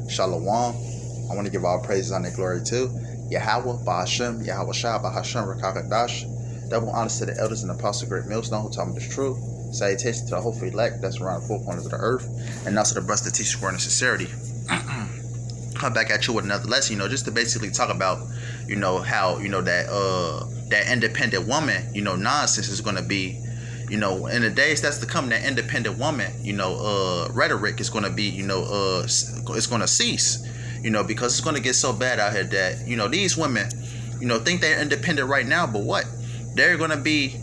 Shalom. I want to give all praises on and glory to Yahweh, Bahashem, Yahweh Shah, Bahashem, Rakakadash. Double honors to the elders and apostles, great millstone who taught me this truth. Salutations to the hopeful elect that's around the four corners of the earth, and also the brothers that teach word and sincerity. Come back at you with another lesson, just to basically talk about, how, that independent woman, nonsense is going to be, in the days that's to come, that independent woman, rhetoric is going to be, it's going to cease, because it's going to get so bad out here that, these women, think they're independent right now, but what? They're going to be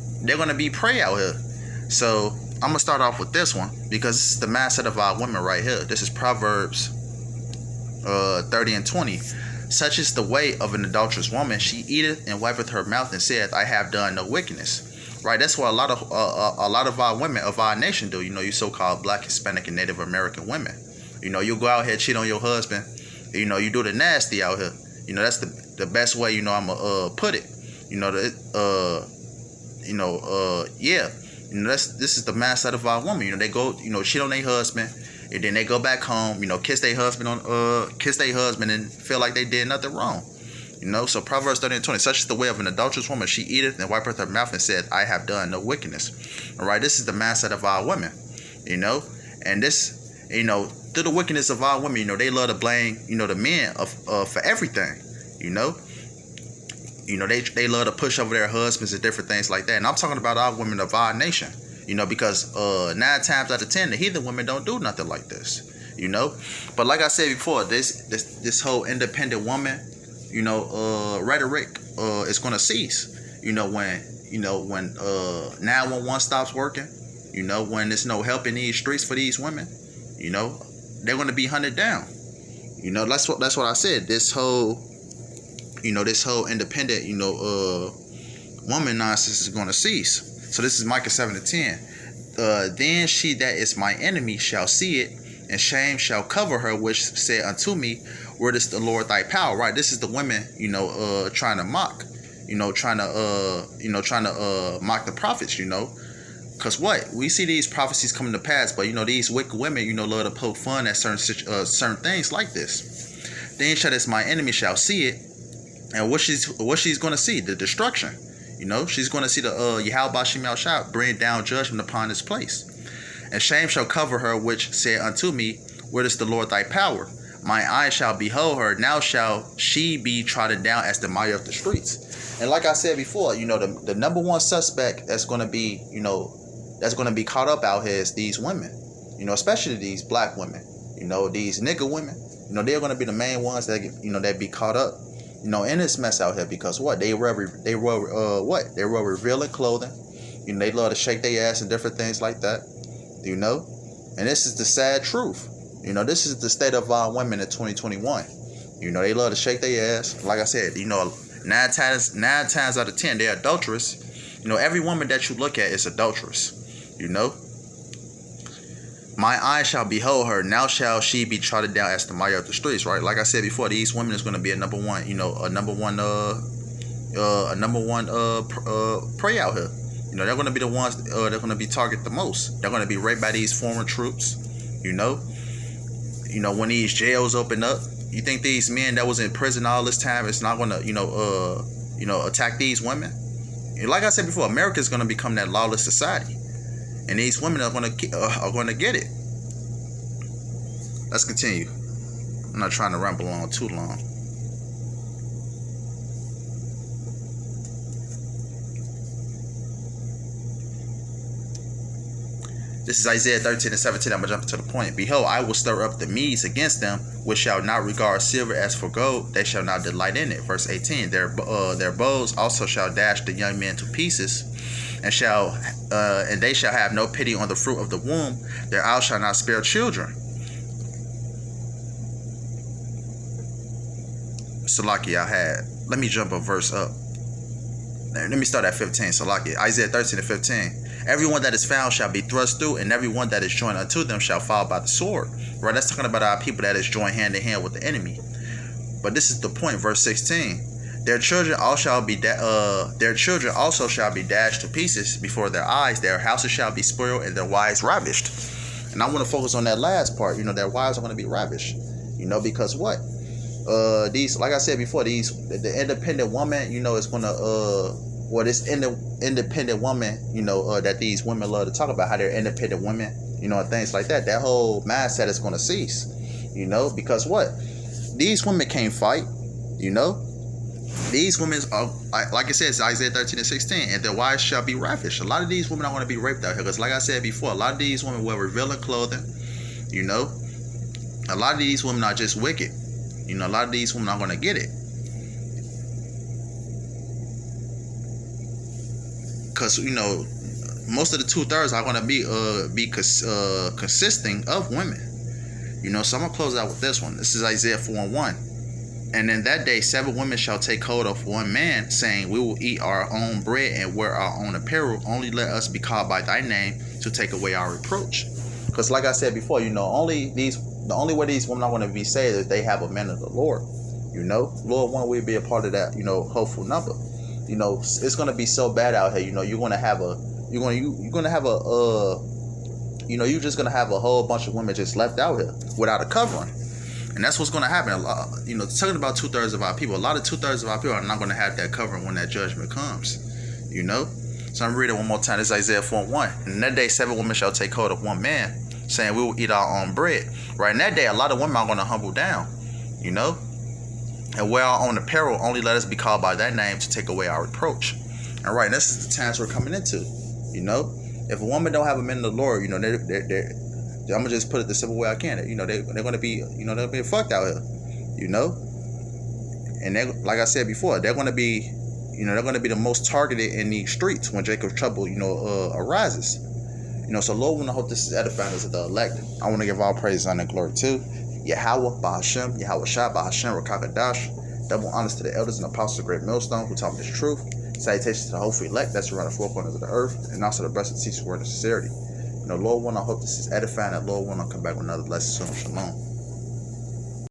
prey out here. So I'm going to start off with this one, because this is the mindset of our women right here. This is Proverbs 30 and 20. Such is the way of an adulterous woman. She eateth and wipeth her mouth and saith, I have done no wickedness. Right, that's what a lot of our women of our nation do. You so-called Black, Hispanic, and Native American women. You go out here, cheat on your husband. You do the nasty out here. That's the best way. I'ma put it. This is the mindset of our women. They go, cheat on their husband, and then they go back home. Kiss their husband and feel like they did nothing wrong. So Proverbs 30 and 20, such is the way of an adulterous woman. She eateth and wipeth her mouth and said, I have done no wickedness. All right, this is the mindset of our women, and this, through the wickedness of our women, they love to blame, the men for everything, they love to push over their husbands and different things like that. And I'm talking about our women of our nation, because 9 times out of 10, the heathen women don't do nothing like this, But like I said before, this whole independent woman, rhetoric is going to cease. When 911 stops working, when there's no help in these streets for these women, they're going to be hunted down. That's what I said. This whole independent, woman nonsense is going to cease. So this is Micah 7 and 10. Then she that is my enemy shall see it, and shame shall cover her, which said unto me, where is the Lord thy power? Right. This is the women, trying to mock, trying to mock the prophets, because what we see these prophecies coming to pass, but these wicked women, love to poke fun at certain things like this. Then shall this my enemy shall see it, and what she's going to see, the destruction. She's going to see the Yahweh Bashim shall bring down judgment upon this place, and shame shall cover her, which said unto me, where is the Lord thy power? My eye shall behold her, now shall she be trodden down as the mire of the streets. And like I said before, the number one suspect that's going to be, that's going to be caught up out here is these women, especially these black women, these nigger women, they're going to be the main ones that get, that be caught up, in this mess out here, because what? They wear revealing clothing, they love to shake their ass and different things like that, and this is the sad truth. This is the state of our women in 2021. They love to shake their ass. Like I said, 9 times out of 10, they're adulterous. Every woman that you look at is adulterous. My eye shall behold her, now shall she be trodden down as the mire of the streets. Right? Like I said before, these women is going to be a number one prey out here. They're going to be the ones they're going to be targeted the most. They're going to be raped by these foreign troops. When these jails open up, you think these men that was in prison all this time is not going to, attack these women? And like I said before, America is going to become that lawless society, and these women are going to get it. Let's continue. I'm not trying to ramble on too long. This is Isaiah 13 and 17. I'm going to jump to the point. Behold, I will stir up the Medes against them, which shall not regard silver as for gold. They shall not delight in it. Verse 18. Their bows also shall dash the young men to pieces, and they shall have no pity on the fruit of the womb. Their eyes shall not spare children. Salaki, let me jump a verse up. Let me start at 15. Salaki, Isaiah 13 and 15. Everyone that is found shall be thrust through, and everyone that is joined unto them shall fall by the sword. Right, that's talking about our people that is joined hand in hand with the enemy. But this is the point, verse 16. Their children also shall be dashed to pieces before their eyes. Their houses shall be spoiled, and their wives ravished. And I want to focus on that last part. Their wives are going to be ravished. You know, because what? These, like I said before, the independent woman, you know, is gonna this independent woman, you know, that these women love to talk about, how they're independent women, you know, and things like that. That whole mindset is gonna cease, you know, because what? These women can't fight, you know. These women are, like it says, Isaiah 13:16, and their wives shall be ravished. A lot of these women are going to be raped out here, because like I said before, a lot of these women wear revealing clothing, you know. A lot of these women are just wicked, you know. A lot of these women are going to get it, because, you know, most of the 2/3 are going to be consisting of women, you know. So I'm going to close out with this one. This is Isaiah 4:1. And in that day 7 women shall take hold of one man, saying, we will eat our own bread and wear our own apparel. Only let us be called by thy name to take away our reproach. Because like I said before, you know, the only way these women are going to be saved is they have a man of the Lord. You know, Lord want we be a part of that, you know, hopeful number. You know, it's going to be so bad out here. You know, you're just going to have a whole bunch of women just left out here without a covering. And that's what's going to happen. You know, talking about 2/3 of our people, a lot of 2/3 of our people are not going to have that covering when that judgment comes. You know? So I'm reading one more time. This is Isaiah 4:1. And in that day 7 women shall take hold of one man, saying, we will eat our own bread. Right in that day, a lot of women are going to humble down, you know? And wear our own apparel. Only let us be called by that name to take away our reproach. All right, this is the times we're coming into, you know? If a woman don't have a man of the Lord, you know, I'm gonna just put it the simple way I can. You know, they're gonna be, you know, they're being fucked out here, you know. And they, like I said before, they're gonna be, you know, they're gonna be the most targeted in these streets when Jacob's trouble, you know, arises. You know, so Lord, I hope this is edifying us of the elect. I want to give all praise, honor, and glory to Yahweh, Bahashem, Yahweh Shah, Bahashem, Rakakadash. Double honors to the elders and apostles of Great Millstone who taught me this truth. Salutations to the hopeful elect that's around the four corners of the earth, and also the blessed teachers word of sincerity. You know, Lord, I hope this is edifying, and Lord, I come back with another blessing soon. Shalom.